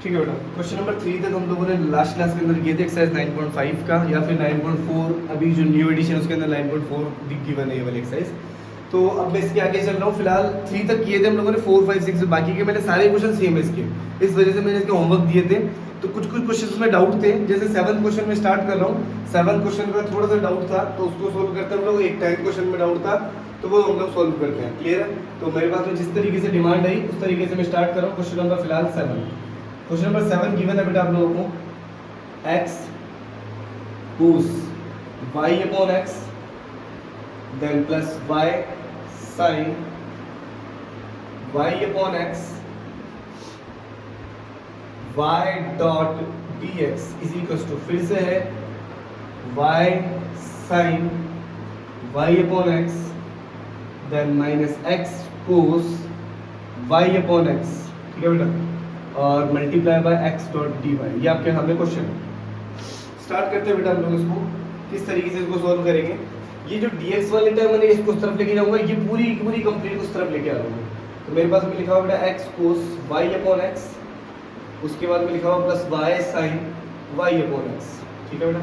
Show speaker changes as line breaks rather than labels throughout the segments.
ठीक है बेटा, क्वेश्चन नंबर 3 तक हम लोगों ने लास्ट क्लास के अंदर किए थे एक्सरसाइज 9.5 का, या फिर 9.4 अभी जो न्यू एडिशन है उसके अंदर 9.4 गिवन है ये वाली एक्सरसाइज। तो अब मैं इसके आगे चल रहा हूँ। फिलहाल 3 तक किए थे हम लोगों ने, 4, 5, 6 बाकी के मैंने सारे क्वेश्चन सेम है इसके, इस वजह से मैंने इसके होमवर्क दिए थे। तो कुछ कुछ क्वेश्चन में डाउट थे, जैसे 7th क्वेश्चन में स्टार्ट कर रहा हूँ। 7th क्वेश्चन में थोड़ा सा डाउट था तो उसको सोल्व करते हम लोग। एक 10th क्वेश्चन में डाउट था तो वो हम लोग सोल्व करते हैं। क्लियर है? तो मेरे पास में जिस तरीके से डिमांड आई उस तरीके से मैं स्टार्ट कर रहा हूँ। क्वेश्चन नंबर फिलहाल 7। क्वेश्चन नंबर 7 गिवन है बेटा आप लोगों को, x cos y upon x then plus y sin y upon x y dot dx is equal to, फिर से है y sin y upon x then minus x cos y upon x। ठीक है बेटा, और multiply by x dot D y. ये आपके सामने क्वेश्चन है। स्टार्ट करते हैं बेटा हम लोग इसको, किस तरीके से इसको सॉल्व करेंगे। ये जो dx वाली टर्म मैंने इसको उस तरफ लेके जाऊंगा, ये पूरी पूरी कंप्लीट उस तरफ लेके आ जाऊंगा। तो मेरे पास में लिखा हुआ बेटा x cos y upon x, उसके बाद में लिखा हुआ plus y sin y upon x। ठीक है बेटा,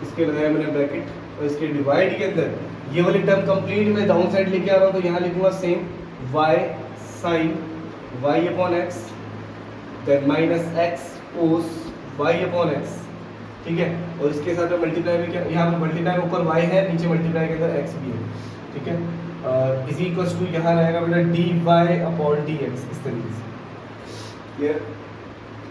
इसके लगाया मैंने ब्रैकेट, और इसके डिवाइड के अंदर ये वाली टर्म कंप्लीट मैं डाउन साइड लेके आ रहा हूँ। तो यहाँ लिखूंगा same y sin y upon x then minus x cos y upon x। ठीक है, और इसके साथ में मल्टीप्लाई भी क्या, यहाँ पे मल्टीप्लाई ऊपर y है, नीचे मल्टीप्लाई के अंदर x भी है। ठीक है, इज इक्वल्स टू यहाँ रहेगा बेटा dy अपॉन dx, इस तरीके से। क्लियर?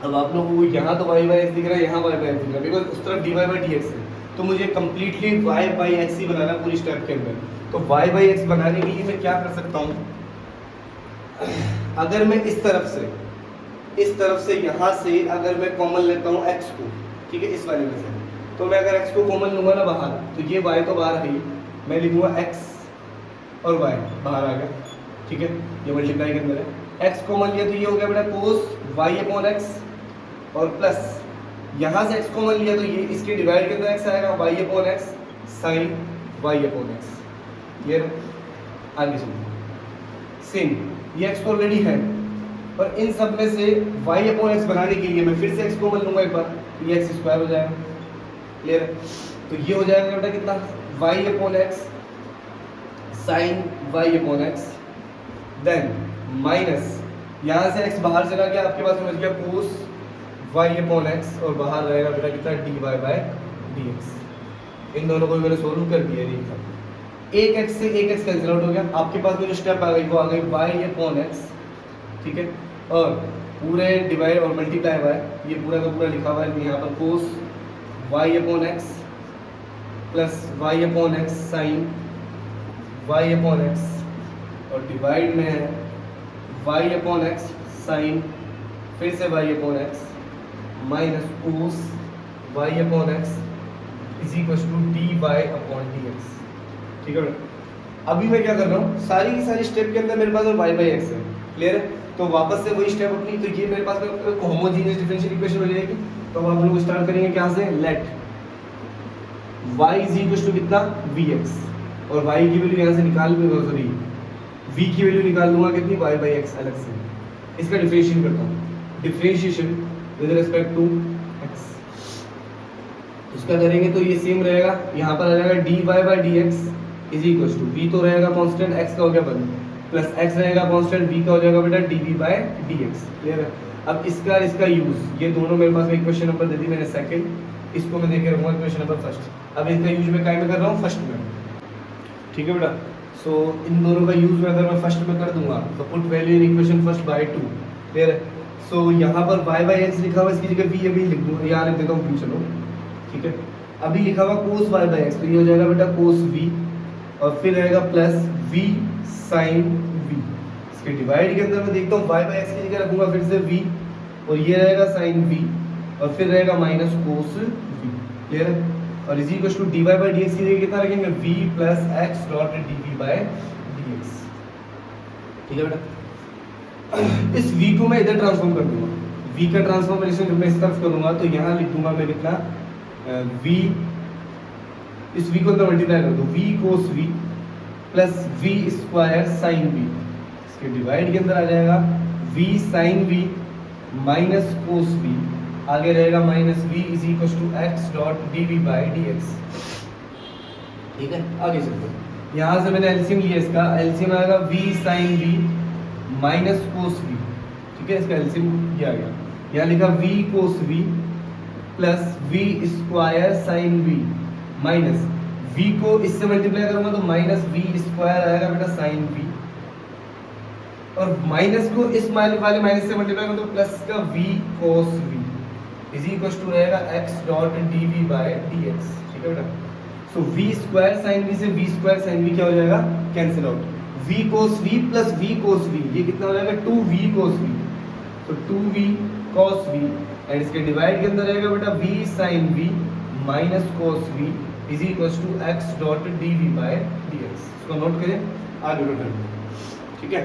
अब आप लोगों को यहाँ तो y बाई x दिख रहा है, यहाँ y बाई x दिख रहा है, बिकॉज उस तरफ dy बाई dx है। तो मुझे कंप्लीटली y बाई x ही बनाना है पूरी स्टेप के अंदर। तो y बाई x बनाने के लिए मैं क्या कर सकता हूँ, अगर मैं इस तरफ से यहाँ से अगर मैं कॉमन लेता हूँ x को, ठीक है, इस वाले में से, तो मैं अगर x को कॉमन लूंगा ना बाहर, तो ये y तो बाहर है ही, मैं लिखूंगा x और y बाहर आ गया। ठीक है, ये मल्टीप्लाई के अंदर है। x कॉमन लिया तो ये हो गया बेटा cos y अपॉन x, और प्लस यहाँ से x कॉमन लिया तो ये इसके डिवाइड के अंदर x आएगा y upon x sin y upon x। Clear? आगे चलिए, सेम ये x ऑलरेडी है, और इन सब में से y अपॉन x बनाने के लिए मैं फिर से x कॉमन लूंगा एक बार, ये x स्क्वायर हो जाएगा। क्लियर? तो ये हो जाएगा बेटा कितना, y upon x sin y upon x then minus यहाँ से x बाहर चला गया, आपके पास समझ गया cos y अपॉन x, और बाहर रहेगा बेटा कितना dy बाय dx। इन दोनों को मैंने सोल्व कर दिया। नहीं था, एक x से एक x कैंसिल आउट हो गया, आपके पास में जो स्टेप आ गई वो आ गई y अपॉन x। ठीक है, और पूरे डिवाइड और मल्टीप्लाई बाय, ये पूरा का पूरा लिखा हुआ है यहाँ पर cos y upon x plus y upon x sin y upon x, और डिवाइड में है y अपॉन x sin फिर से y upon x minus cos y upon x is equal to dy upon dx। ठीक है, अभी मैं क्या कर रहा हूँ, सारी की सारी स्टेप के अंदर मेरे पास y बाई x है। क्लियर है? तो वापस से वही स्टेप अपनी, तो ये मेरे पास में होमोजेनियस डिफरेंशियल इक्वेशन हो जाएगी। तो अब हम लोग स्टार्ट करेंगे क्या से, let y is equal to कितना vx, और y की वैल्यू यहाँ से निकाल, सॉरी v की वैल्यू निकाल लूंगा कितनी, y बाई x अलग से। इसका डिफरेंशिएशन करता हूँ, differentiation with respect to x। इसका करेंगे तो ये सेम रहेगा, यहाँ पर आ जाएगा dy by dx is equal to, v तो रहेगा कांस्टेंट, x का हो गया 1 प्लस x रहेगा कांस्टेंट, v का हो जाएगा बेटा dv बाय dx। क्लियर है? अब इसका यूज, ये दोनों मेरे पास में इक्वेशन नंबर दे दी मैंने सेकंड, इसको मैं देके रहूंगा इक्वेशन नंबर फर्स्ट। अब इसका यूज मैं काय में कर रहा हूँ, फर्स्ट में। ठीक है बेटा, सो इन दोनों का यूज में अगर मैं फर्स्ट में कर दूंगा तो put value in equation first by 2। Clear है? सो यहाँ पर y बाई x लिखा हुआ, इसकी जगह v अभी लिख दूंगा, यहाँ लिख देता हूँ v। चलो ठीक है, अभी लिखा हुआ cos y बाई x, तो ये हो जाएगा बेटा cos v, और फिर रहेगा प्लस v sin v। इसके डिवाइड के अंदर मैं देखता हूँ y बाई x की जगह रखूंगा फिर से v, और ये रहेगा sin v, और फिर रहेगा माइनस cos v। क्लियर है? और is equal to dy by dx की जगह कितना रखेंगे, v plus x dot dv by dx। ठीक है बेटा, इस v को मैं इधर ट्रांसफॉर्म कर दूंगा, v का ट्रांसफॉर्मेशन जब मैं इस तरफ करूंगा तो यहाँ लिख दूंगा मैं कितना, v, इस v को अंदर मल्टीप्लाई कर दो, v cos v plus v square sin v, इसके डिवाइड के अंदर आ जाएगा v sin v minus cos v, आगे रहेगा minus v is equal to x dot d v by D x. ठीक है, आगे चलते हैं। यहाँ से मैंने एलसीएम लिया, इसका एलसीएम आएगा v sine v minus cos v। ठीक है, इसका एलसीएम किया गया, यहाँ लिखा v cos v plus v square sine v minus v को इससे मल्टीप्लाई करूंगा तो माइनस v स्क्वायर आएगा बेटा साइन v, और माइनस को इस वाले माइनस से मल्टीप्लाई करूंगा तो प्लस का v cos v is equal to रहेगा x dot dv by dx। ठीक है बेटा, so v square sine v से v स्क्वायर साइन v क्या हो जाएगा, cancel out, v cos v plus v cos v, ये कितना हो जाएगा 2v कोस v, तो 2v कोस v एंड इसके डिवाइड के अंदर रहेगा बेटा v sine v minus cos v is equal to x dot dv by dx। इसको नोट करें, आगे बढ़ते। ठीक है,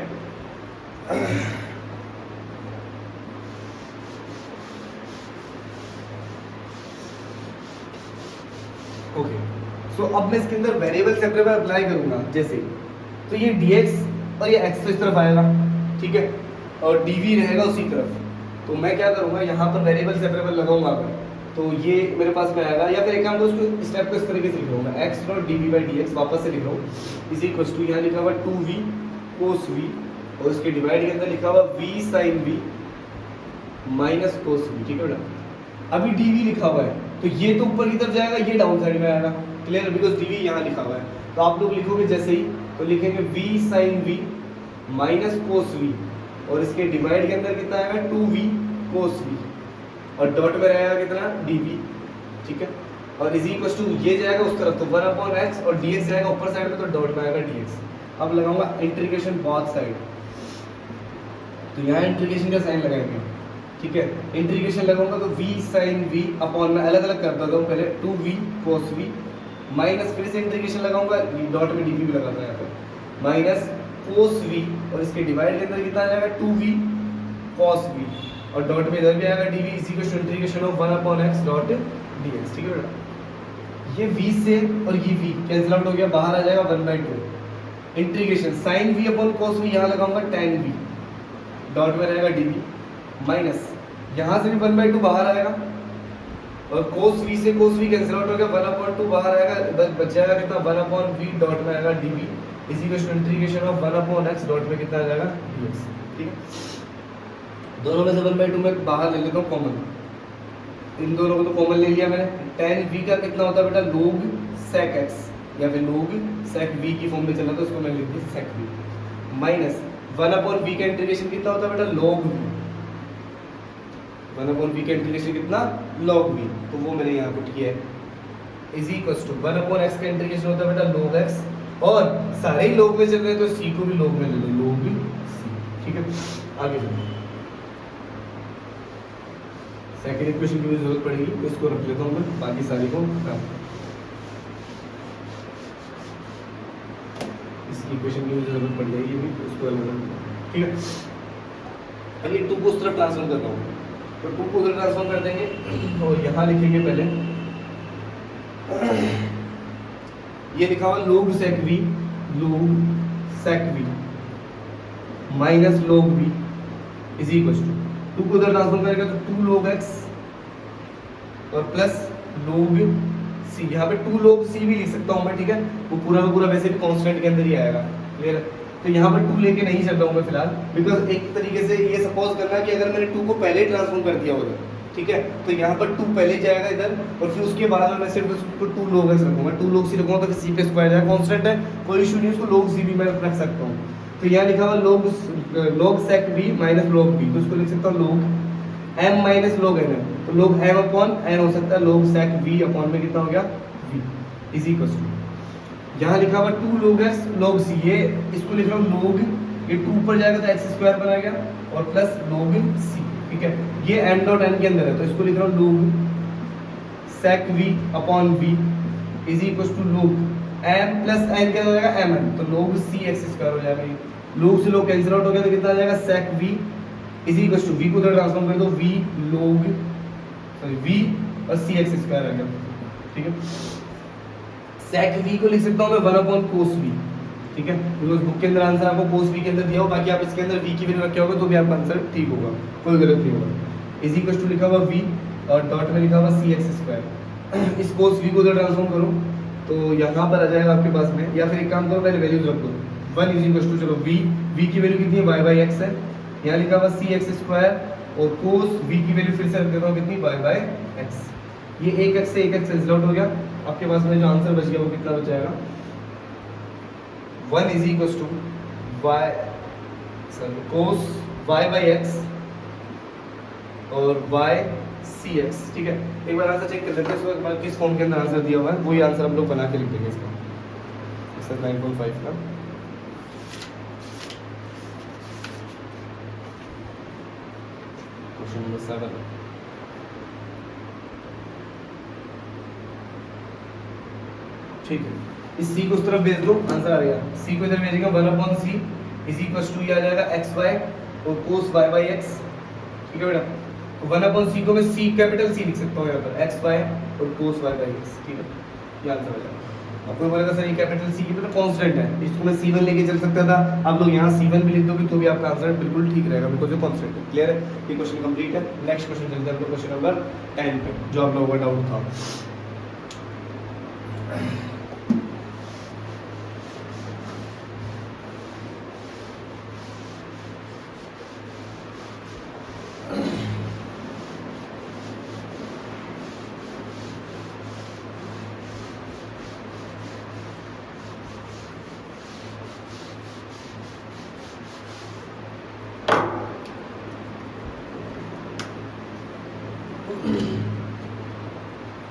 ओके, सो अब मैं इसके अंदर वेरिएबल सेपरेबल अप्लाई करूंगा, जैसे तो ये dx और ये x तो इस तरफ आएगा, ठीक है, और dv रहेगा उसी तरफ, तो मैं क्या करूंगा यहाँ पर वेरिएबल सेपरेबल लगाऊंगा अगर, तो ये मेरे पास में आएगा, या फिर एक काम करो उसको स्टेप को इस तरीके से लिख रहा हूँ मैं, x dot dv by dx वापस से लिख रहा हूँ इज इक्वल टू यहाँ लिखा हुआ 2v कोस v और इसके डिवाइड के अंदर लिखा हुआ v sine v minus cos v। ठीक है बेटा, अभी dv लिखा हुआ है तो ये तो ऊपर की तरफ जाएगा, ये डाउन साइड में आएगा, क्लियर, बिकॉज dv यहाँ लिखा हुआ है, तो आप लोग लिखोगे जैसे ही तो लिखेंगे v sine v minus cos v और इसके डिवाइड के अंदर कितना आएगा 2v कोस v और डॉट में रहेगा कितना dv। ठीक है, और इज इक्वल टू ये जाएगा उस तरफ तो 1/x और dx जाएगा ऊपर साइड में तो डॉट में आएगा dx। अब लगाऊंगा इंटीग्रेशन बोथ साइड, तो यहाँ इंटीग्रेशन का साइन लगाएंगे। ठीक है, इंटीग्रेशन लगाऊंगा तो v साइन v अपॉन में अलग अलग करता हूँ पहले 2v कोस v माइनस फिर से इंटीग्रेशन लगाऊंगा, डॉट में dv भी लगाता है यहाँ पे, माइनस कोस v और इसके डिवाइड के अंदर कितना आ जाएगा 2v कोस v और डॉट में इधर भी आएगा dv इसी को integration of 1/x dot dx। ठीक है बेटा, ये v से और ये v कैंसिल आउट हो गया, बाहर आ जाएगा 1/2 integration sine v upon cos v, यहाँ लगाऊंगा tan v डॉट में रहेगा dv माइनस यहाँ से भी 1/2 बाहर आएगा और कोस v से कोस v कैंसिल आउट हो गया, 1/2 बाहर आएगा, इधर बच जाएगा कितना 1/v डॉट में आएगा dv इसी को इंटीग्रेशन ऑफ 1/x डॉट में कितना आ जाएगा dx। ठीक है, दोनों में से 1/2 में बाहर ले लेता हूँ कॉमन, इन दोनों को तो कॉमन ले लिया मैंने, tan v का कितना होता है बेटा log sec x या फिर log sec v की फॉर्म में चला तो इसको मैं लिख दूँ sec v माइनस 1/v का इंटीग्रेशन कितना होता है बेटा log v, 1/v का इंटीग्रेशन कितना log v, तो वो मैंने यहाँ पुट किया है इज इक्वल टू 1/x का इंटीग्रेशन होता है बेटा log x और सारे ही log में चल रहे हैं तो c को भी log में ले लो log c। ठीक है, आगे चलो, सेकंड इक्वेशन की भी जरूरत पड़ेगी तो इसको रख लेता हूँ मैं, बाकी सारी को इसकी इक्वेशन की भी जरूरत पड़ जाएगी भी, तो उसको अलग। ठीक है, अब ये 2 को उस तरफ ट्रांसफर कर रहा हूँ तो 2 को उधर ट्रांसफर कर देंगे और यहाँ लिखेंगे पहले ये लिखा हुआ log sec v minus log v is equal to 2 को उधर ट्रांसफॉर्म करेगा तो 2 log x और प्लस log c, यहाँ पे 2 log c भी लिख सकता हूँ मैं। ठीक है, वो पूरा का पूरा वैसे भी कांस्टेंट के अंदर ही आएगा, क्लियर है, तो यहाँ पर 2 लेके नहीं चल रहा हूँ मैं फिलहाल, बिकॉज एक तरीके से ये सपोज करना कि अगर मैंने 2 को पहले ट्रांसफॉर्म कर दिया उधर, ठीक है, तो यहाँ पर 2 पहले जाएगा इधर और फिर उसके बाद में मैं सिर्फ उसको 2 log x रखूँगा, 2 log c रखूँगा तो फिर c पे स्क्वायर जाएगा, कांस्टेंट है कोई इशू नहीं, उसको log c भी मैं रख सकता हूँ। तो यहाँ लिखा हुआ log sec v minus log v, तो उसको लिख सकता हूँ log m minus log n, तो log m अपॉन n हो सकता है, log sec v अपॉन में कितना हो गया v इज इक्वल टू यहाँ लिखा हुआ 2 log s log c, ये इसको लिख रहा हूँ log, ये 2 ऊपर जाएगा तो x स्क्वायर बना गया और प्लस log c। ठीक है, ये m डॉट n के अंदर है तो इसको लिख रहा हूँ log sec v upon v is equal to log m plus n क्या हो जाएगा mn, तो log c x स्क्वायर हो जाएगा, log से log कैंसिल आउट हो गया तो कितना आ जाएगा sec v is equal to v को उधर ट्रांसफॉर्म कर दो v log v और c x स्क्वायर आ गया। ठीक है, sec v को लिख सकता हूँ मैं 1/cos v ठीक है, बिकॉज बुक के अंदर आंसर आपको कोस v के अंदर दिया हो, बाकी आप इसके अंदर v की वैल्यू रखे होगे तो भी आपका आंसर ठीक होगा, कोई गलत नहीं होगा। इज इक्वल टू लिखा हुआ v और डॉट में लिखा हुआ cx²। इस कोस v को उधर ट्रांसफॉर्म करो तो यहाँ पर आ जाएगा आपके पास में, या फिर एक काम करो पहले वैल्यूज रख दो। 1 इज इक्वल टू, चलो v की वैल्यू कितनी है y/x है, यहाँ लिखा हुआ cx² और कोस v की वैल्यू फिर से रख देता हूँ कितनी y/x। ये एक x से एक x कैंसिल आउट हो गया, आपके पास में जो आंसर बच गया वो कितना बच जाएगा 1 is equal to cos y/x और y/cx। ठीक है, एक बार आंसर चेक कर लेते हैं इसको, एक बार किस फॉर्म के अंदर आंसर दिया हुआ है वही आंसर हम लोग बना के लिख देंगे इसका, एक्सरसाइज 9.5 का। क्वेश्चन नंबर 7, ठीक है, इस c को उस तरफ भेज दो, आंसर आ गया। c को इधर भेजेंगे 1/c इज इक्वल टू ये आ जाएगा xy और cos y/x। ठीक है बेटा, तो 1/c को मैं c कैपिटल C लिख सकता हूँ यहाँ पर xy और cos y/x। ठीक है, ये आंसर आ जाएगा। आपको बोलेगा सर ये कैपिटल C की तो कांस्टेंट है, इसको मैं c1 लेके चल सकता था, आप लोग यहाँ c1 भी लिख दोगे तो भी आपका आंसर बिल्कुल ठीक रहेगा बिकॉज ये कांस्टेंट है। क्लियर है, ये क्वेश्चन कंप्लीट है। नेक्स्ट क्वेश्चन चलते हैं हम लोग क्वेश्चन नंबर 10 पे, जो आप लोगों का डाउट था।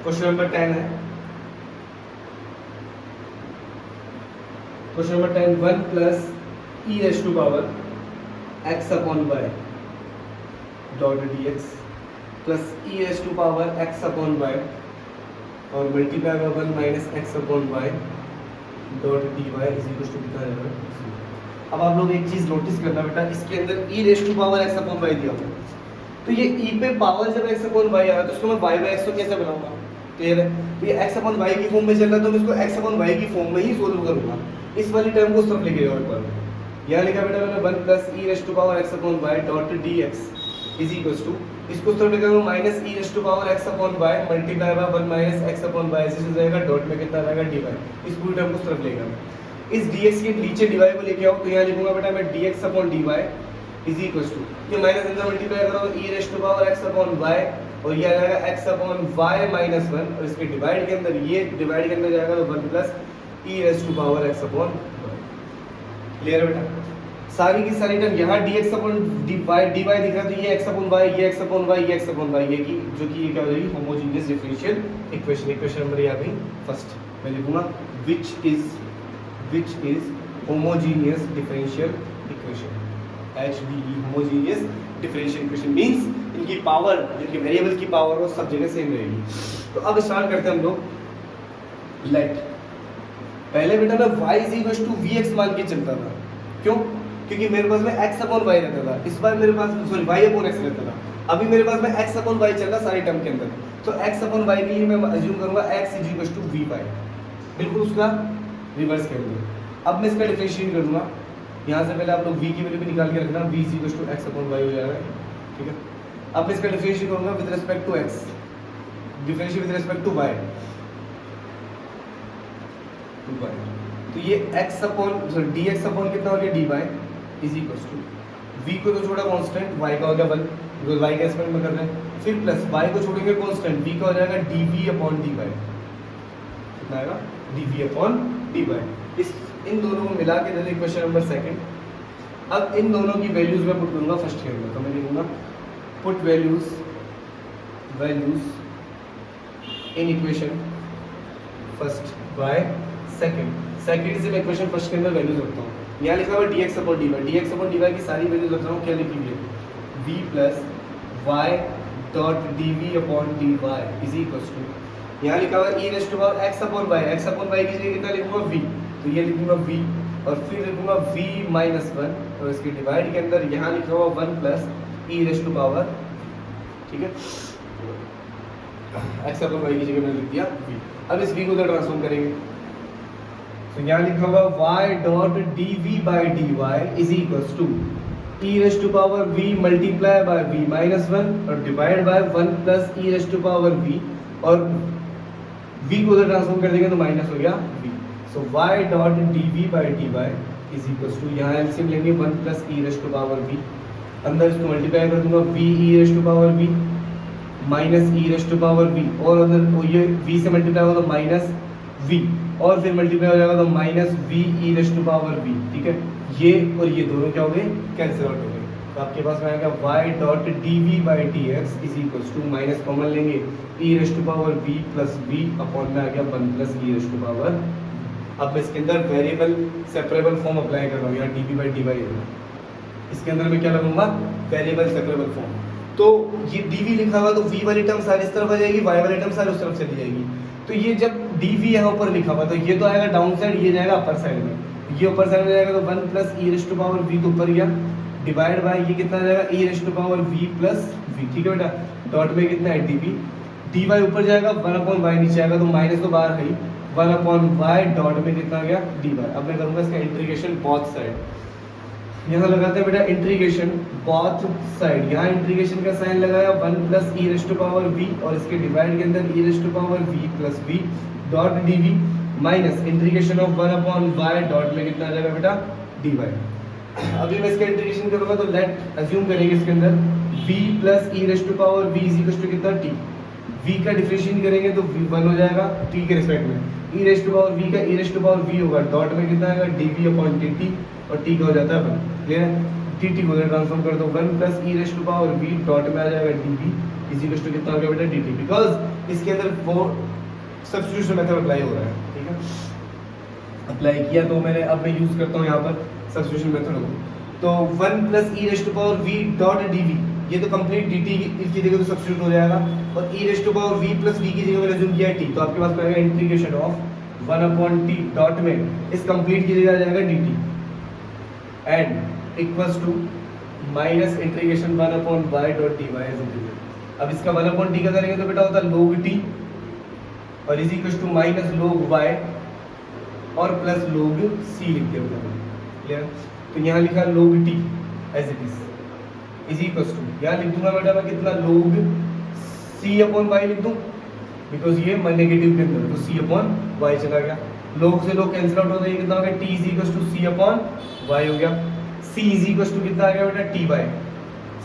क्वेश्चन नंबर 10 है, question number 10 1 plus e raise to power x upon y dot dx plus e raise to power x upon y और multiply by 1 minus x upon y dot dy is equal to कितना रहेगा। अब आप लोग एक चीज notice करना बेटा, इसके अंदर e raise to power x upon y दिया हुआ है, तो ये e पे पावर जब x अपॉन y आ रहा है तो इसको मैं y/x तो कैसे बनाऊंगा। क्लियर है, तो ये x अपॉन y की फॉर्म में चल रहा है तो मैं इसको x अपॉन y की फॉर्म में ही सोल्व करूंगा। इस वाली टर्म को उस तरफ लेके जाओ एक बार, यहाँ लिखा बेटा मैंने 1 plus e raise to power x upon y dot dx is equal to, इसको उस तरफ लेके जाओ minus e raise to power x upon y multiply by 1 minus x upon y ऐसे हो जाएगा, डॉट में कितना रहेगा dy, इस पूरी टर्म को उस तरफ लेगा। इस dx के नीचे dy को लेके आओ तो यहाँ लिखूंगा बेटा मैं dx upon dy is equal to, ये माइनस अंदर मल्टीप्लाई करो e raise to power x upon y और ये आ जाएगा x अपॉन y माइनस 1 और इसके डिवाइड के अंदर ये डिवाइड के अंदर जाएगा तो 1 plus e raise to power x upon y। Clear है बेटा, सारी की सारी टर्म यहाँ dx अपॉन dy दिख रहा है तो ये x अपॉन y, ये x अपॉन y, ये x अपॉन y, ये की जो कि ये क्या हो जाएगी homogeneous differential equation. Equation number यहाँ पे फर्स्ट मैं लिखूंगा which is homogeneous differential equation, HDE homogeneous differential equation means इनकी पावर, इनके वेरिएबल की पावर वो सब जगह सेम रहेगी। तो अब स्टार्ट करते हैं हम लोग। लेट पहले बेटा मैं y is equal to vx मान के चलता था, क्यों, क्योंकि मेरे पास में x अपॉन y रहता था, इस बार मेरे पास सॉरी y अपॉन x रहता था, अभी मेरे पास में x अपॉन y चल रहा सारी टर्म के अंदर, तो x अपॉन y के लिए मैं अज्यूम करूंगा x is equal to vy, बिल्कुल उसका रिवर्स कर दूंगा। अब मैं इसका डिफरेंशिएट कर दूंगा, यहाँ से पहले आप लोग v की वैल्यू भी निकाल के रखना, v is equal to x upon y हो जाएगा। ठीक है, अब मैं इसका डिफरेंशिएट करूंगा with respect to x, differentiate with respect to y, तो ये x upon sorry dx upon कितना हो गया dy is equal to v को तो छोड़ा कांस्टेंट, y का हो गया 1 बिकॉज़ y का एक्सपेरिमेंट में कर रहे हैं, फिर प्लस y को छोड़ेंगे कांस्टेंट, v का हो जाएगा dv अपॉन dy, कितना आएगा dv अपॉन dy। इस इन दोनों को मिला के दे दे क्वेश्चन नंबर सेकंड। अब इन दोनों की वैल्यूज मैं पुट करूंगा फर्स्ट के अंदर, तो मैं लिखूंगा put values in equation first by second से मैं इक्वेशन फर्स्ट के अंदर वैल्यूज रखता हूँ। यहाँ लिखा हुआ dx अपॉन dy की सारी वैल्यूज रख रहा हूँ, क्या लिखी है v plus y dot dv upon dy is equal to, यहाँ लिखा हुआ e raise to power x upon y की जगह कितना लिखूंगा v, तो ये लिखूंगा v और फिर लिखूंगा v माइनस 1 और इसके डिवाइड के अंदर यहाँ लिखा हुआ 1 plus e raise to power, ठीक है, x अपॉन y की जगह मैंने लिख दिया v। अब इस v को उधर ट्रांसफॉर्म करेंगे, तो यहाँ लिखा हुआ y dot dv by dy is equals to e raise to power v multiply by v minus 1 और divide by 1 plus e raise to power v और v को उधर ट्रांसफॉर्म कर देंगे तो माइनस हो गया v। So y dot dv by dy is equals to यहाँ एलसीएम लेंगे 1 plus e raise to power v, अंदर इसको मल्टीप्लाई कर दूंगा v e raise to power v minus e raise to power v और अंदर ये v से मल्टीप्लाई होगा तो माइनस v और फिर मल्टीप्लाई हो जाएगा तो minus v e raise to power v। ठीक है, ये और ये दोनों क्या हो गए, कैंसिल आउट हो गए। तो आपके पास में आएगा y dot dv by dx is equals to minus common लेंगे e raise to power v plus v upon में आ गया 1 plus e raise to power. अब मैं इसके अंदर वेरिएबल सेपरेबल फॉर्म अप्लाई कर रहा हूँ, यहाँ dv बाई dy है, इसके अंदर मैं क्या लगाऊंगा, वेरिएबल सेपरेबल फॉर्म। तो ये dv लिखा हुआ तो v वाली टर्म सारी इस तरफ आ जाएगी, y वाली टर्म सारी उस तरफ चली जाएगी। तो ये जब dv यहाँ ऊपर लिखा हुआ तो ये तो आएगा डाउन साइड, ये जाएगा अपर साइड में, ये ऊपर साइड में जाएगा तो 1 plus e raise to power v तो ऊपर गया, डिवाइड बाय ये कितना जाएगा e raise to power v plus v। ठीक है बेटा, डॉट में कितना है dv, dy ऊपर जाएगा 1 अपॉन y नीचे आएगा तो माइनस तो बाहर है ही, 1 अपॉन y डॉट में कितना गया dy। अब मैं करूँगा इसका इंटीग्रेशन बोथ साइड, यहाँ लगाते हैं बेटा इंटीग्रेशन बोथ साइड, यहाँ इंटीग्रेशन का साइन लगाया 1 plus e raise to power v और इसके डिवाइड के अंदर e raise to power v plus v dot dv minus integration of 1 upon y dot में कितना आ जाएगा बेटा dy। अभी मैं इसका इंटीग्रेशन करूंगा तो लेट अज्यूम करेंगे इसके अंदर v plus e raise to power v is equal to कितना t, v का डिफरेंशिएट करेंगे तो v1 हो जाएगा t के रिस्पेक्ट में, e raise to power v का e raise to power v होगा, डॉट में कितना आएगा dv अपॉन dt और t का हो जाता है 1। क्लियर है, dt को उधर ट्रांसफॉर्म कर दो 1 plus e raise to power v dot में आ जाएगा dv इज इक्वल टू कितना हो गया बेटा dt, बिकॉज इसके अंदर वो सब्स्टिट्यूशन मेथड अप्लाई हो रहा है। ठीक है, अप्लाई किया तो मैंने, अब मैं यूज करता हूँ यहाँ पर सब्स्टिट्यूशन मेथड को, तो 1 plus e raise to power v dot dv, ये तो कंप्लीट dt की जगह तो सब्स्टिट्यूट हो जाएगा और e raise to power v plus v की जगह मैंने अज्यूम किया है t, तो आपके पास आएगा integration of 1 upon t dot में इस कंप्लीट की जगह आ जाएगा dt and equals to minus integration 1 upon y dot dy as integral. अब इसका 1 अपॉन t का करेंगे तो बेटा होता है log t और is equals to minus log y और प्लस log c लिखते हैं बेटा। क्लियर, तो यहाँ लिखा log t as it is equals to, यहाँ लिख दूंगा बेटा मैं कितना log c अपॉन y लिख दूं, बिकॉज ये नेगेटिव के अंदर तो c अपॉन y चला गया, log से log कैंसिल आउट होता है, कितना हो गया t is equals to c upon y हो गया, c इज इक्वल्स टू कितना आ गया बेटा ty,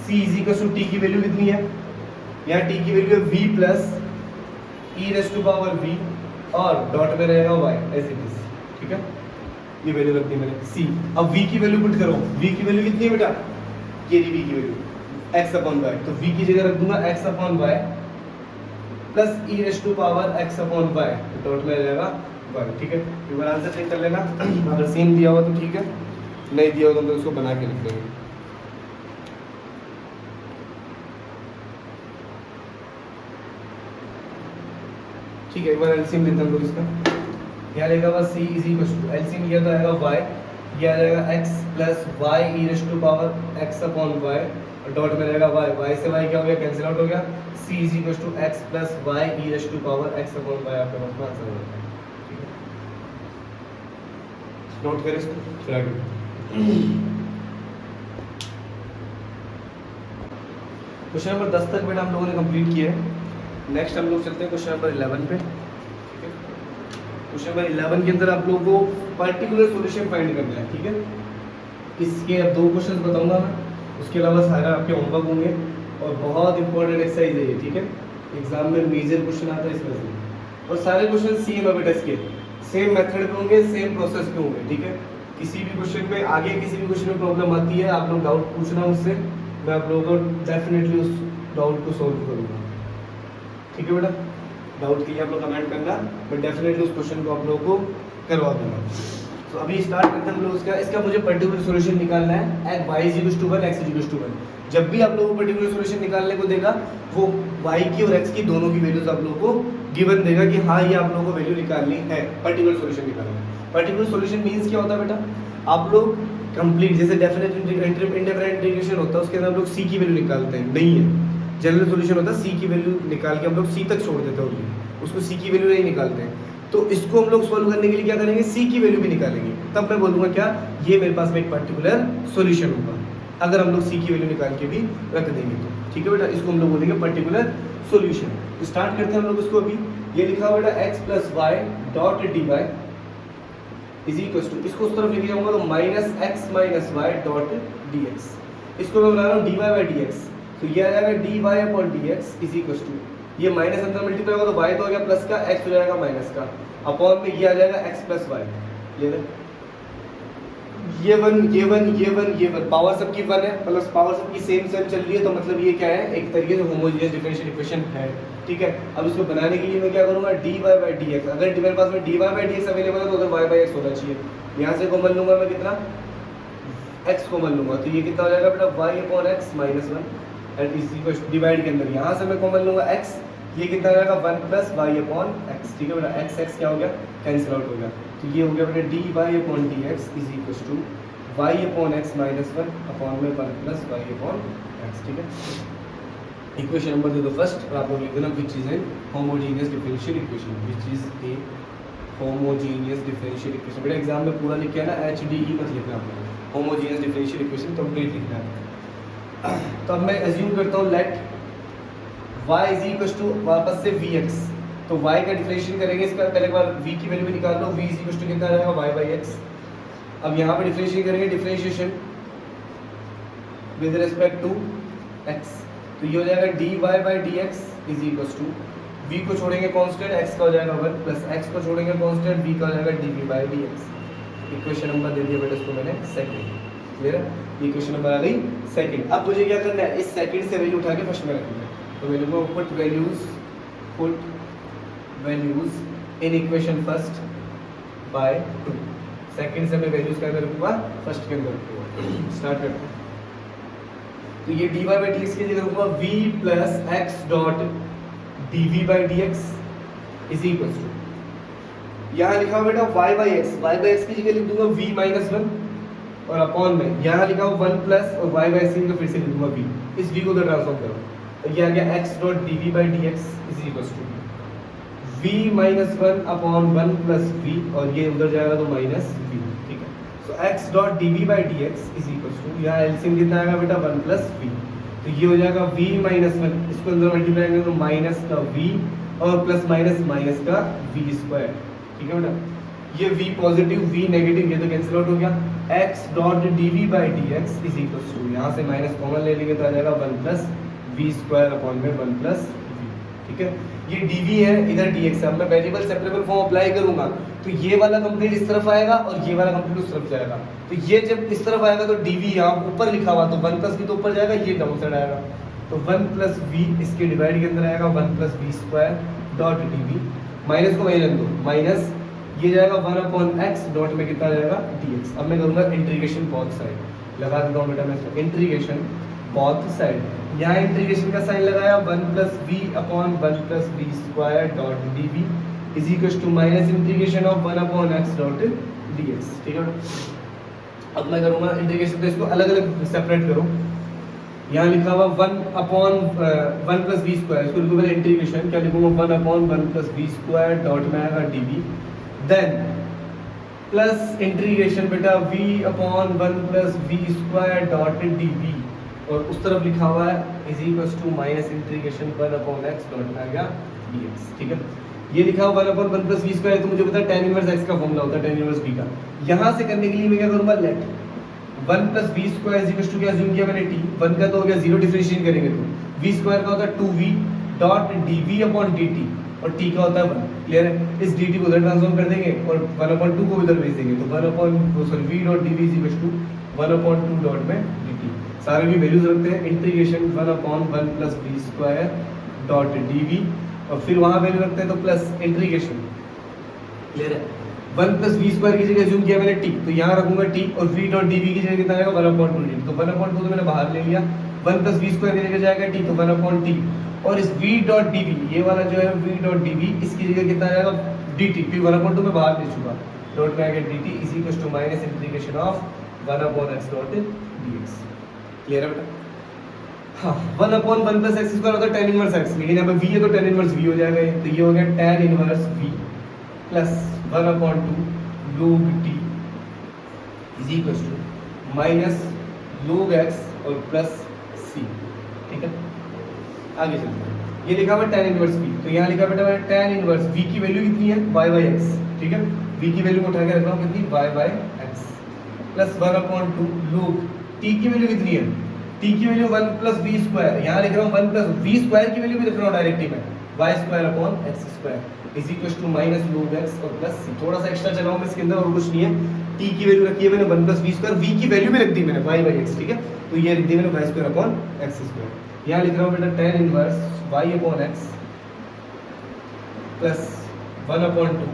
c is equals to t की वैल्यू कितनी है, यहाँ t की वैल्यू है v plus e raise to power v और डॉट में रहेगा y एज इट इज। ठीक है, ये वैल्यू रख दी मैंने c। अब v की वैल्यू पुट करो, v की वैल्यू कितनी है बेटा, ये v की वैल्यू x अपॉन y, तो v की जगह रख दूंगा x upon y plus e raise to power x upon y, तो डॉट में रहेगा y। ठीक है, एक बार आंसर चेक कर लेना, अगर सेम दिया हुआ तो ठीक है, नहीं दिया होगा तो उसको बना के लिख देंगे। ठीक है, एक बार एलसीएम लेते हैं हम लोग इसका, यहाँ लिखा हुआ c is equal to LCM लिया तो आएगा y, ये आ जाएगा x plus y e raise to power x upon y और डॉट में रहेगा y, y से y क्या हो गया, कैंसिल आउट हो गया, c is equal to x plus y e raise to power x upon y आपके पास में आंसर होगा। ठीक है, नोट करें इसको फिर आगे। क्वेश्चन नंबर 10 तक बेटा हम लोगों ने कंप्लीट किया है। नेक्स्ट हम लोग चलते हैं क्वेश्चन नंबर 11 पे। ठीक है, क्वेश्चन नंबर 11 के अंदर आप लोगों को पर्टिकुलर सॉल्यूशन फाइंड करना है। ठीक है, इसके अब 2 क्वेश्चंस बताऊंगा मैं, उसके अलावा सारे आपके होमवर्क होंगे और बहुत इंपॉर्टेंट एक्सरसाइज है ये। ठीक है, एग्जाम में मेजर क्वेश्चन आता है इसमें से और सारे क्वेश्चन सेम है बेटा, इसके सेम मेथड पे होंगे, सेम प्रोसेस पे होंगे। ठीक है, किसी भी क्वेश्चन में आगे किसी भी क्वेश्चन में प्रॉब्लम आती है, आप लोग डाउट पूछना मुझसे, मैं आप लोगों को डेफिनेटली उस डाउट को सॉल्व करूँगा। ठीक है बेटा, डाउट के लिए आप लोग कमेंट करना, मैं डेफिनेटली उस क्वेश्चन को आप लोगों को करवा दूंगा। तो अभी स्टार्ट करते हैं हम लोग इसका मुझे पर्टिकुलर सॉल्यूशन निकालना है y is equal to 1 x is equal to 1। जब भी आप लोगों को पर्टिकुलर सॉल्यूशन निकालने को देगा वो y की और x की दोनों की वैल्यूज आप लोगों को गिवन देगा कि हाँ ये आप लोगों को वैल्यू निकालनी है, पर्टिकुलर सॉल्यूशन निकालना है। पर्टिकुलर सॉल्यूशन मींस क्या होता है बेटा, आप लोग कंप्लीट जैसे डेफिनेट इंडेफिनेट इंटीग्रेशन होता है उसके अंदर हम लोग c की वैल्यू निकालते हैं, नहीं है जनरल सॉल्यूशन होता है c की वैल्यू निकाल के हम लोग c तक छोड़ देते हैं, उसको c की वैल्यू नहीं निकालते हैं। तो इसको हम लोग सॉल्व करने के लिए क्या करेंगे, सी की वैल्यू भी निकालेंगे, तब मैं बोलूँगा क्या, ये मेरे पास में एक पर्टिकुलर सॉल्यूशन होगा, अगर हम लोग सी की वैल्यू निकाल के भी रख देंगे तो। ठीक है बेटा, इसको हम लोग बोलेंगे पर्टिकुलर सॉल्यूशन। तो स्टार्ट करते हैं हम लोग इसको। अभी ये लिखा हुआ बेटा x plus y dot D y is equal to, इसको उस तरफ लेके जाऊंगा तो minus x minus y dot d x, इसको मैं बना रहा हूँ d Y by D x, तो ये आ जाएगा d Y upon D x is equal to, ये माइनस अंदर मल्टीप्लाई होगा तो y तो हो गया प्लस का, x हो जाएगा माइनस का, अपॉन में ये आ जाएगा x प्लस वाई, ये वन पावर सबकी वन है, प्लस पावर सबकी सेम चल रही है, तो मतलब ये क्या है, एक तरीके से होमोजेनियस डिफरेंशियल इक्वेशन है। ठीक है, अब इसको बनाने के लिए मैं क्या करूंगा, dy बाई डी एक्स, अगर मेरे पास में dy by D x available है तो उधर y बाई एक्स होना चाहिए, यहाँ से कॉमन लूंगा मैं कितना, x कॉमन लूंगा, तो ये कितना हो जाएगा बेटा y upon X minus one, and इसी को डिवाइड के अंदर यहाँ से मैं कॉमन लूंगा x, ये कितना हो जाएगा one plus Y upon x. ठीक है बेटा, x क्या हो गया, कैंसिल आउट हो गया, तो ये हो गया बेटा D Y upon D x is equal to Y upon X minus one upon में one plus Y upon x. ठीक है, इक्वेशन नंबर दे दो फर्स्ट, और आप लोग लिख देना विच is A homogeneous differential equation, which is A homogeneous differential equation. बेटा एग्जाम में पूरा लिख के है ना, HDE मत लिखना आप लोग, होमोजेनियस डिफरेंशियल इक्वेशन कंप्लीट लिखना है। तो अब मैं एज्यूम करता हूँ let y is equal to वापस से vx, तो y का डिफरेंशिएट करेंगे, इसका पहले एक बार v की वैल्यू भी निकाल लो, v इज इक्वल टू कितना आ जाएगा y बाई x। अब यहाँ पे डिफरेंशिएट करेंगे, differentiation with respect to x, तो ये हो जाएगा dy by dx is equal to, v को छोड़ेंगे कांस्टेंट, x का हो जाएगा 1 प्लस x को छोड़ेंगे कांस्टेंट, v का हो जाएगा dv by dx। Equation number दे दिया बेटा इसको मैंने सेकंड, क्लियर है, इक्वेशन नंबर आ गई सेकंड। अब मुझे क्या करना है, इस सेकंड से वैल्यू उठा के फर्स्ट में रखूंगा, तो मैं लिखूंगा put values in equation first by two, second से मैं वैल्यूज का रखूंगा फर्स्ट के अंदर रखूंगा। स्टार्ट करते हैं, तो ये dy बाई dx की जगह रखूंगा v plus x dot dv by dx is equal to, यहाँ लिखा हुआ बेटा y बाई एक्स की जगह लिख दूंगा v माइनस वन, और अपॉन में यहाँ लिखा हुआ 1 प्लस और y बाई सी को फिर से लिख दूंगा v, इस v को उधर ट्रांसफॉर्म करो, तो ये आ गया x dot dv by dx is equal to v minus one upon 1 plus v, और ये उधर जाएगा तो माइनस v। ठीक है, so x dot dv by dx is equal to, यहाँ एलसीएम कितना आएगा बेटा 1 प्लस v, तो ये हो जाएगा v माइनस वन, इसको अंदर मल्टीप्लाई करेंगे तो माइनस का v और प्लस माइनस माइनस का v स्क्वायर। ठीक है बेटा, ये v पॉजिटिव v नेगेटिव, ये तो कैंसिल आउट हो गया, x dot dv by dx is equal to, यहाँ से माइनस कॉमन ले लेंगे तो आ जाएगा 1 प्लस v स्क्वायर अपॉन में 1 प्लस v। ठीक है, ये dv है, इधर dx है, अब मैं वेरिएबल सेपरेबल फॉर्म अप्लाई करूंगा तो ये वाला कंप्लीट इस तरफ आएगा और ये वाला कंप्लीट उस तरफ जाएगा, तो ये जब इस तरफ आएगा तो dv यहाँ ऊपर लिखा हुआ तो 1 प्लस v तो ऊपर जाएगा, ये डाउन साइड आएगा, तो 1 प्लस v इसके डिवाइड के अंदर आएगा 1 plus v square dot dv, minus को वहीं रख दो, माइनस ये जाएगा 1 अपॉन एक्स डॉट में कितना जाएगा dx। अब मैं करूँगा इंटीग्रेशन बोथ साइड, लगा देता हूँ बेटा मैं इसको इंटीग्रेशन बोथ साइड, यहाँ इंटीग्रेशन का साइन लगाया 1 plus v upon 1 plus v square dot dv is equal to minus integration of 1 upon x dot dx। ठीक है, अब मैं करूँगा इंटीग्रेशन, तो इसको अलग अलग सेपरेट करो, यहाँ लिखा हुआ 1 अपॉन 1 प्लस वी स्क्वायर, इसको लिखूंगा इंटीग्रेशन, क्या लिखूंगा 1 upon 1 plus v square dot में आएगा dv, देन प्लस इंटीग्रेशन बेटा v upon 1 plus v square dot dv, और उस तरफ लिखा हुआ है is equal to minus integration 1 upon x dot में आएगा dx। ठीक है, ये लिखा हुआ 1 अपॉन 1 प्लस वी स्क्वायर, तो मुझे पता है tan इनवर्स x का फॉर्मूला होता है tan इनवर्स v का, यहाँ से करने के लिए मैं क्या करूँगा, let 1 plus v square is equal to, क्या अज्यूम किया मैंने t, 1 का तो हो गया 0, डिफरेंशिएट करेंगे तो v स्क्वायर का होता है 2v dot dv upon dt, और t का होता है 1, क्लियर है, इस dt को उधर ट्रांसफॉर्म कर देंगे और 1/2 को इधर भेज देंगे, तो v dot dv is equal to 1/2 dot में dt, सारे भी वैल्यूज रखते हैं, integration 1 upon 1 plus v square dot dv, और फिर वहाँ वैल्यू रखते हैं तो प्लस इंटीग्रेशन, क्लियर है, 1 प्लस वी स्क्वायर की जगह अज्यूम किया मैंने t, तो यहाँ रखूंगा t, और v डॉट dv की जगह कितना आएगा 1/2 dt, तो 1/2 तो मैंने बाहर ले लिया, 1 प्लस वी स्क्वायर की जगह जाएगा t, तो 1/t, और इस v डॉट dv, ये वाला जो है v डॉट dv, इसकी जगह कितना आएगा dt, क्योंकि 1/2 में बाहर ले चुका, डॉट में आएगा dt is equal to minus integration of 1 upon x dot dx। Clear है बेटा, हाँ 1 अपॉन 1 प्लस एक्स स्क्वायर होता है tan इनवर्स x, लेकिन यहाँ पे v है तो tan इनवर्स v हो जाएगा, तो ये हो गया tan inverse v plus 1/2 log t is equal to minus log x और प्लस c। ठीक है, आगे चलते हैं। ये लिखा हुआ tan इनवर्स v, तो यहाँ लिखा बेटा tan इनवर्स v की वैल्यू कितनी है y/x। ठीक है, v की वैल्यू को उठा के रख रहा हूँ कितनी y/x प्लस 1/2 log t की वैल्यू कितनी है, t की वैल्यू 1 प्लस v स्क्वायर, यहाँ लिख रहा हूँ 1 प्लस v स्क्वायर की वैल्यू भी रख रहा हूँ डायरेक्टली में y/x square is equal to minus log x और प्लस c। थोड़ा सा एक्स्ट्रा चलाऊँ मैं इसके अंदर और कुछ नहीं है, t की वैल्यू रखी है मैंने 1 प्लस v स्क्वायर, v की वैल्यू भी रख दी मैंने y/x। ठीक है, तो ये रख दी मैंने y/x स्क्वायर। यहाँ लिख रहा हूँ बेटा tan inverse y/x plus 1/2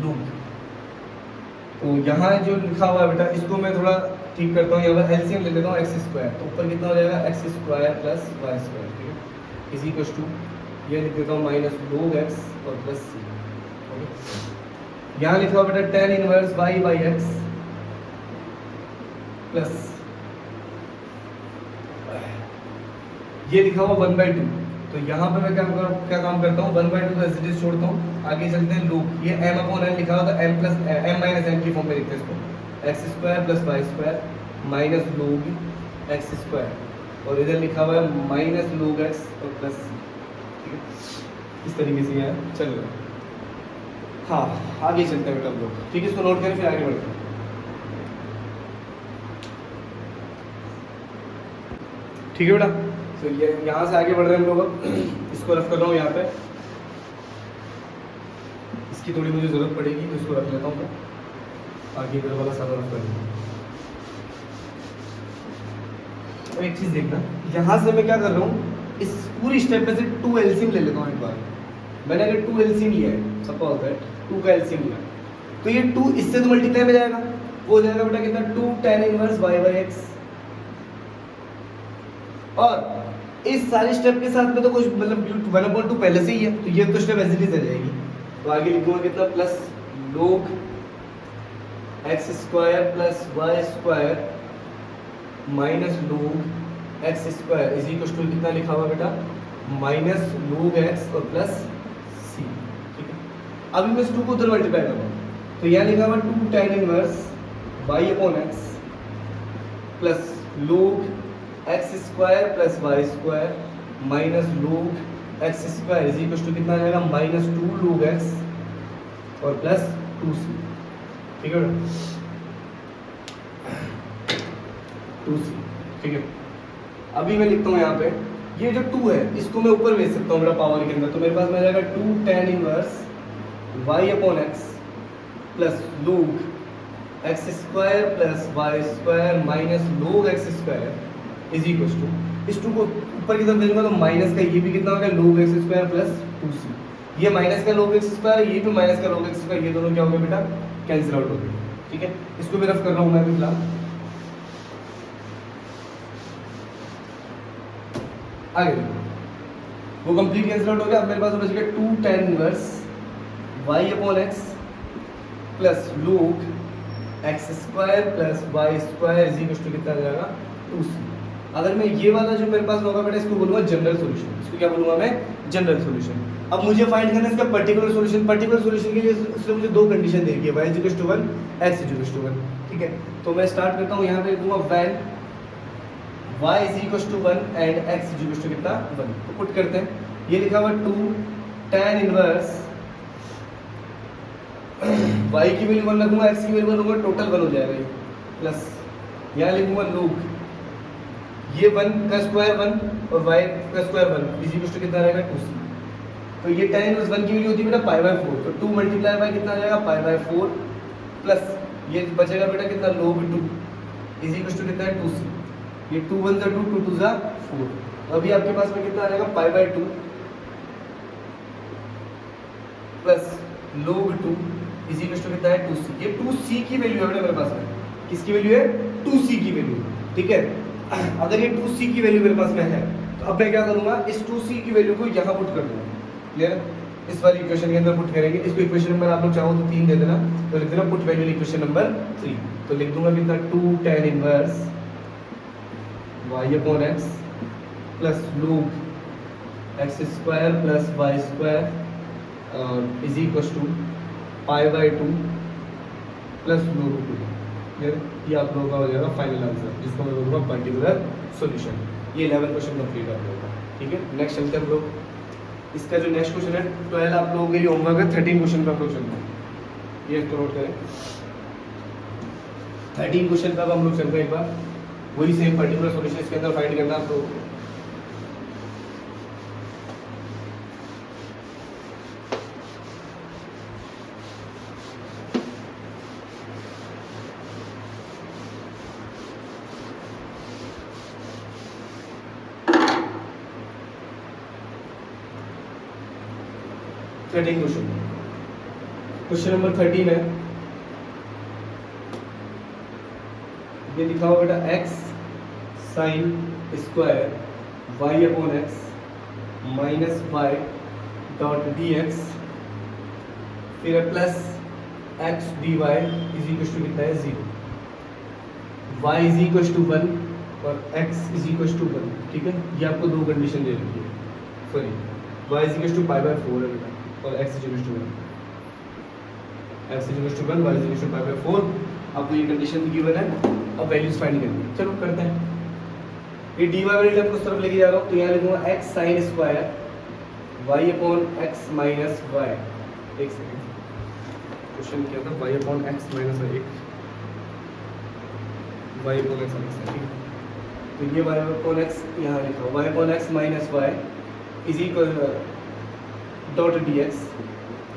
log। तो यहाँ जो लिखा हुआ है बेटा इसको मैं थोड़ा ठीक करता हूँ, यहाँ पर एलसीएम ले लेता हूँ x स्क्वायर, तो ऊपर कितना हो जाएगा x square plus y square. ठीक है, इज इक्वल टू ये लिख देता हूँ माइनस log x और प्लस c। यहाँ लिखा हुआ बेटा tan इनवर्स y/x प्लस ये लिखा हुआ 1/2, तो यहाँ पे मैं क्या काम करता हूँ 1/2 तो एज इट इज छोड़ता हूँ। आगे चलते हैं लूप, ये m/n लिखा हुआ था m प्लस m-n की फॉर्म में लिखते हैं इसको, x square plus y square minus log x square और इधर लिखा हुआ है माइनस log x और प्लस c। ठीक है, इस तरीके से यहाँ चल रहा है। हाँ, आगे चलते हैं बेटा हम लोग। ठीक है, इसको नोट करें फिर आगे बढ़ते हैं। ठीक है बेटा, तो ये यहाँ से आगे बढ़ रहे हैं हम लोग। इसको रफ कर रहा हूँ यहाँ पे, इसकी थोड़ी मुझे ज़रूरत पड़ेगी तो इसको रख लेता हूँ मैं, आगे इधर वाला सारा रफ कर लूँगा। तो एक चीज़ देखना, यहाँ से मैं क्या कर रहा हूँ, इस पूरी स्टेप में से 2 एलसीएम ले लेता हूँ एक बार। मैंने अगर 2 एलसीएम लिया है, सपोज दैट 2 का एलसीएम लिया, तो ये 2 इससे तो मल्टीप्लाई में जाएगा, वो हो जाएगा बेटा कितना 2 tan इनवर्स y/x। और इस सारी स्टेप के साथ में तो कुछ मतलब 1/2 पहले से ही है, तो ये तो स्टेप एज इट इज आ जाएगी। तो आगे लिखूंगा कितना plus log x square plus y square minus log x square is equal to कितना लिखा हुआ बेटा माइनस log x और प्लस c। ठीक है, अभी मैं इस 2 को उधर मल्टीप्लाई कर रहा हूँ, तो यहाँ लिखा हुआ 2 tan inverse y/x plus log x square plus y square minus log x square is equal to कितना आ जाएगा माइनस 2 log x और प्लस 2c। ठीक है, 2c। ठीक है, अभी मैं लिखता हूँ यहाँ पे ये जो 2 है इसको मैं ऊपर भेज सकता हूँ मेरा पावर के अंदर, तो मेरे पास में आ जाएगा 2 tan inverse y/x plus log x square plus y square minus log x square is equal to इस 2 को ऊपर की तरफ भेजूंगा तो माइनस का ये भी कितना होगा log x square plus 2c। ये माइनस का log x स्क्वायर, ये भी माइनस का log x स्क्वायर, ये दोनों क्या होंगे बेटा कैंसिल आउट हो गए। ठीक है, इसको भी रफ कर रहा हूँ मैं अभी फिलहाल। आगे वो कंप्लीट कैंसिल आउट हो गया। अब मेरे पास बच गया 2 tan inverse y/x plus log x square plus y square is equal to कितना आ जाएगा 2c। अगर मैं ये वाला जो मेरे पास होगा बेटा इसको बोलूँगा जनरल सॉल्यूशन, इसको क्या बोलूँगा मैं जनरल सॉल्यूशन। अब मुझे फाइंड करना है इसका पर्टिकुलर सॉल्यूशन। पर्टिकुलर सॉल्यूशन के लिए इसने मुझे 2 कंडीशन दे दी है, y इज 1 x इज 1। ठीक है, तो मैं स्टार्ट करता हूँ यहाँ पे दूंगा when y is equal to 1 and x is equal to कितना 1। तो पुट करते हैं, ये लिखा हुआ 2 tan इनवर्स y की वैल्यू 1 रखूंगा, x की वैल्यू 1 रखूंगा, टोटल 1 हो जाएगा ये, प्लस यहाँ लिखूंगा log ये 1 का स्क्वायर 1 और y का स्क्वायर 1 इज इक्वल टू कितना रहेगा 2c। तो ये tan इनवर्स 1 की वैल्यू होती है बेटा π/4, तो 2 मल्टीप्लाई बाय कितना आ जाएगा π/4 प्लस ये बचेगा बेटा कितना log 2 इज इक्वल टू कितना है 2c। ये 2 1 2 2 2 4, तो अभी आपके पास में कितना आ जाएगा π/2 plus log 2 is equal to कितना है 2c। ये 2c की वैल्यू है मेरे पास में, किसकी वैल्यू है 2c की वैल्यू। ठीक है, अगर ये 2c की वैल्यू मेरे पास में है तो अब मैं क्या करूंगा इस 2c की वैल्यू को यहाँ पुट कर दूंगा। क्लियर, इस वाली इक्वेशन के अंदर पुट करेंगे। इसको इक्वेशन नंबर आप लोग चाहो तो 3 दे देना, तो लिख देना पुट वैल्यू इक्वेशन नंबर 3। तो लिख दूंगा कितना 2 tan inverse y/x plus log x square plus y square is equal to π/2 plus log 2। ये आप लोगों का हो जाएगा फाइनल आंसर, जिसको मैं बोलूँगा पर्टिकुलर सॉल्यूशन। ये 11 क्वेश्चन कंप्लीट आप लोगों का, ठीक है। नेक्स्ट चलते हैं हम लोग। इसका जो नेक्स्ट क्वेश्चन है 12 आप लोगों के लिए होमवर्क है, 13 क्वेश्चन पे हम लोग चलते हैं। ये नोट करें, 13 क्वेश्चन पे अब हम लोग चलते हैं। एक बार वही सेम पर्टिकुलर सॉल्यूशन इसके अंदर फाइंड करना आप लोगों को। क्वेश्चन नंबर 13 है, ये लिखा हुआ बेटा x sine square y upon x minus y dot d x, फिर है plus x d y is equal to कितना है 0, y इज इक्वल टू 1 और x इज इक्वल टू 1, ठीक है। ये आपको दो कंडीशन दे रखी है, sorry y is equal to π/4 है बेटा और x is equal to 1, x is equal to 1, y is equal to π/4। आपको ये कंडीशन गिवन है, अब वैल्यूज फाइंड करनी है। चलो करते हैं। ये dy वाली टर्म को उस तरफ लेके जा रहा हूँ, तो यहाँ लिखूंगा x sin square y upon x minus y। एक सेकंड, क्वेश्चन क्या था, y upon x minus y, y upon x minus y, ठीक है। तो ये y अपॉन x यहाँ लिखा y upon x minus y is equal dot d x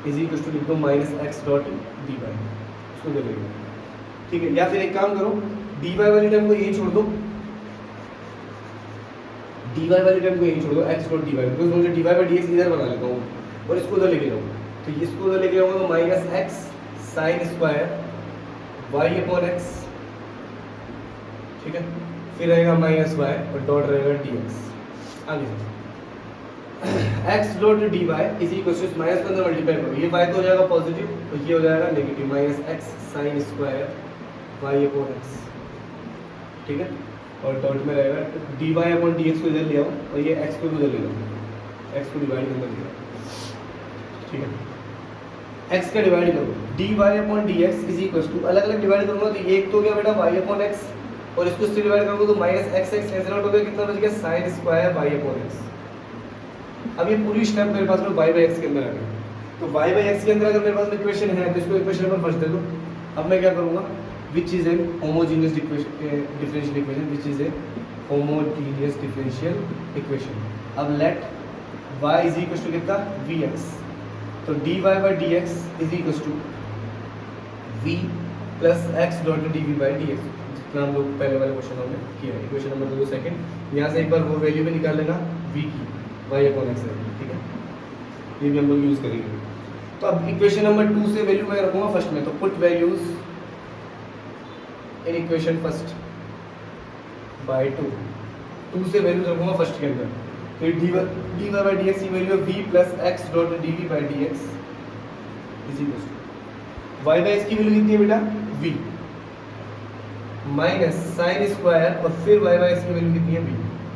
is equal to लिख दो minus x dot D y, इसको दे देंगे, ठीक है। या फिर एक काम करो, डी वाई वाली टर्म को यही छोड़ दो, डी वाई वाली टर्म को यही छोड़ दो, X dot D Y, because मुझे D Y by D X इधर बना लेता हूँ और इसको उधर लेके जाऊँ, तो इसको उधर लेके जाऊँगा तो minus x sine square y upon x, ठीक है। फिर रहेगा माइनस वाई और डॉट रहेगा डी एक्स। आगे x dot D y is equal to minus के अंदर मल्टीप्लाई करो, ये y तो हो जाएगा पॉजिटिव, तो ये हो जाएगा negative minus x sine square y upon x, ठीक है। और डॉट में रहेगा dy अपॉन dx को इधर ले आओ और ये x को उधर ले लो, x को डिवाइड के अंदर ले आओ, ठीक है। x का डिवाइड करो, dy upon dx is equal to, अलग अलग डिवाइड करूंगा तो ये एक तो हो गया बेटा y अपॉन x और इसको इससे डिवाइड करोगे तो minus x x cancel out हो गया, कितना बच गया sign square y upon x। अब ये पूरी स्टेप मेरे पास में y बाई एक्स के अंदर आ गई, तो y बाई एक्स के अंदर अगर मेरे पास में इक्वेशन है तो इसको इक्वेशन नंबर फर्स्ट दे दो। अब मैं क्या करूँगा, which is an homogeneous differential equation, which is a homogeneous differential equation. अब let y is equal to कितना vx, तो dy by dx is equal to v plus x dot dv by dx, जितना हम लोग पहले वाले question में किया है। इक्वेशन नंबर 2 सेकंड, यहाँ से एक बार वो वैल्यू भी निकाल लेना v की, y अपॉन x है, ठीक है। ये भी हम लोग यूज करेंगे। तो अब इक्वेशन नंबर 2 से वैल्यू मैं रखूंगा फर्स्ट में, तो put values in equation first by 2 से वैल्यूज रखूंगा फर्स्ट के अंदर, तो dy बाई dx की वैल्यू है v plus x dot dv by dx is equal to y by x की वैल्यू कितनी है बेटा v माइनस साइन स्क्वायर और फिर y बाई x की वैल्यू कितनी है v।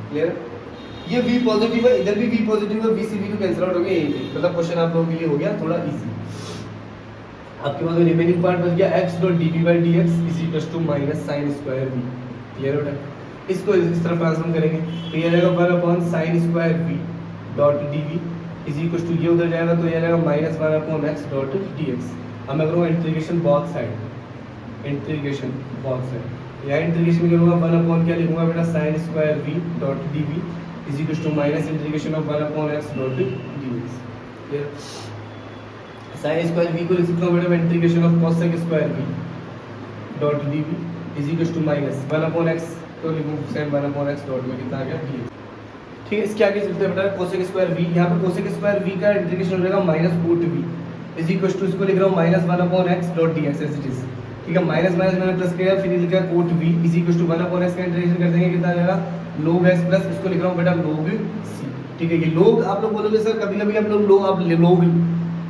क्लियर, ये v पॉजिटिव है, इधर भी v पॉजिटिव है, v से v तो कैंसिल आउट हो गया, यही मतलब क्वेश्चन आप लोगों के लिए हो गया थोड़ा इजी। आपके पास रिमेनिंग पार्ट बच गया x dot dv by dx is equal to minus sine square v। Clear हो गया, इसको इस तरफ ट्रांसफॉर्म करेंगे तो ये रहेगा 1 upon sine square v dot dv is equal to, ये उधर जाएगा तो ये रहेगा minus 1 upon x dot dx। अब मैं करूँगा इंटीग्रेशन बॉक्स साइड, इंटीग्रेशन बॉक्स साइड, यहाँ इंटीग्रेशन करूँगा 1 अपॉन क्या लिखूँगा बेटा sine square v dot dv is equal to minus integration of 1 upon x dot dx। Clear, sin square v को लिख सकता हूँ बेटा मैं integration of cosec square v dot dv is equal to minus 1 upon x, तो लिखूँ same 1 upon x dot में कितना आ गया dx, ठीक है। इसके आगे चलते हैं बेटा cosec स्क्वायर v, यहाँ पे cosec स्क्वायर v का इंटीग्रेशन हो जाएगा minus cot v is equal to, इसको लिख रहा हूँ minus 1 upon x dot dx as it is, ठीक है। माइनस माइनस मैंने प्लस किया, फिर लिखा cot v is equal to 1 upon x का इंटीग्रेशन कर देंगे, कितना आ जाएगा log x प्लस, इसको लिख रहा हूँ बेटा log c, ठीक है। ये log आप लोग बोलोगे सर कभी कभी आप लोग log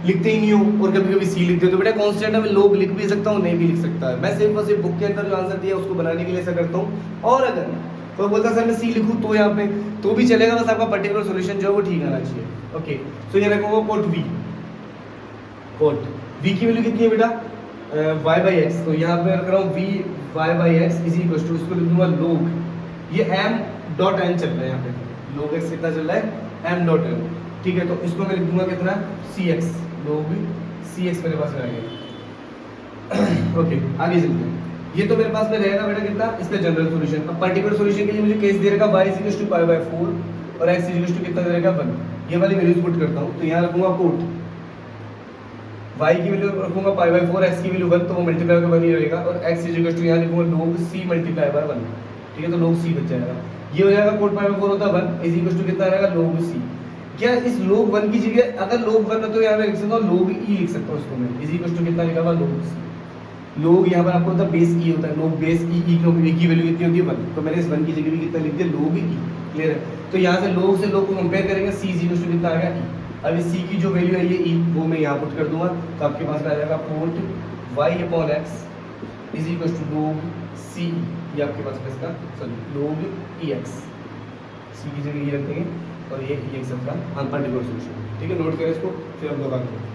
लिखते ही नहीं हो और कभी कभी c लिखते हो, तो बेटा कांस्टेंट है, मैं log लिख भी सकता हूँ नहीं भी लिख सकता है, मैं सिर्फ और सिर्फ बुक के अंदर जो आंसर दिया उसको बनाने के लिए ऐसा करता हूँ। और अगर कोई बोलता सर मैं c लिखूँ तो यहाँ पे तो भी चलेगा, बस आपका पर्टिकुलर सोल्यूशन जो है वो ठीक आना चाहिए। ओके, सो ये रखूँगा कोट v कोट। v की वैल्यू कितनी है बेटा, y बाई एक्स, तो यहाँ पे रख रहा हूँ v y by x is equal to, इसको लिख दूंगा लोग, ये m डॉट n चल रहा है यहाँ पे, लोग x कितना चल रहा है m डॉट n, ठीक है, तो इसको मैं लिख दूंगा कितना cx, लोग cx मेरे पास में आ गया। ओके आगे चलते हैं, ये तो मेरे पास में रहेगा बेटा कितना, इसका जनरल सॉल्यूशन। अब पर्टिकुलर सॉल्यूशन के लिए मुझे केस दे रहेगा y is equal to pi by 4 और x इज इक्वल टू कितना दे रहेगा 1, ये वाली वैल्यूज पुट करता हूँ, तो यहाँ रखूंगा पुट y की वैल्यू रखूंगा पाई बाय 4, x की वैल्यू 1, तो वो मल्टीप्लाई होकर 1 ही रहेगा, और x इज इक्वल टू यहाँ लिखूंगा log c मल्टीप्लाई बाय 1, ठीक है, तो log c बच जाएगा, ये हो जाएगा कोट पाई बाय 4 होता है 1 इज इक्वल टू कितना रहेगा log c। क्या इस log 1 की जगह अगर log 1 है तो यहाँ पे लिख सकता हूँ log e लिख सकता हूँ इसको मैं, इज इक्वल टू कितना लिखा हुआ log c, log यहाँ पर आपको होता है बेस e होता है, log बेस e, e की वैल्यू कितनी होती है 1, तो मैंने इस 1 की जगह भी कितना लिख दिया log e, क्लियर है, तो यहाँ से log से log को कंपेयर करेंगे, c इज इक्वल टू कितना आ गया e, अब इस c की जो वैल्यू है ये e, वो मैं यहाँ पुट कर दूंगा, तो आपके पास आ जाएगा पोर्ट y upon x is equal to log c, ये आपके पास में इसका सॉरी log ex, c की जगह ये रख देंगे और ये ex का पर्टिकुलर सॉल्यूशन, ठीक है, नोट करें इसको, फिर हम लोग आगे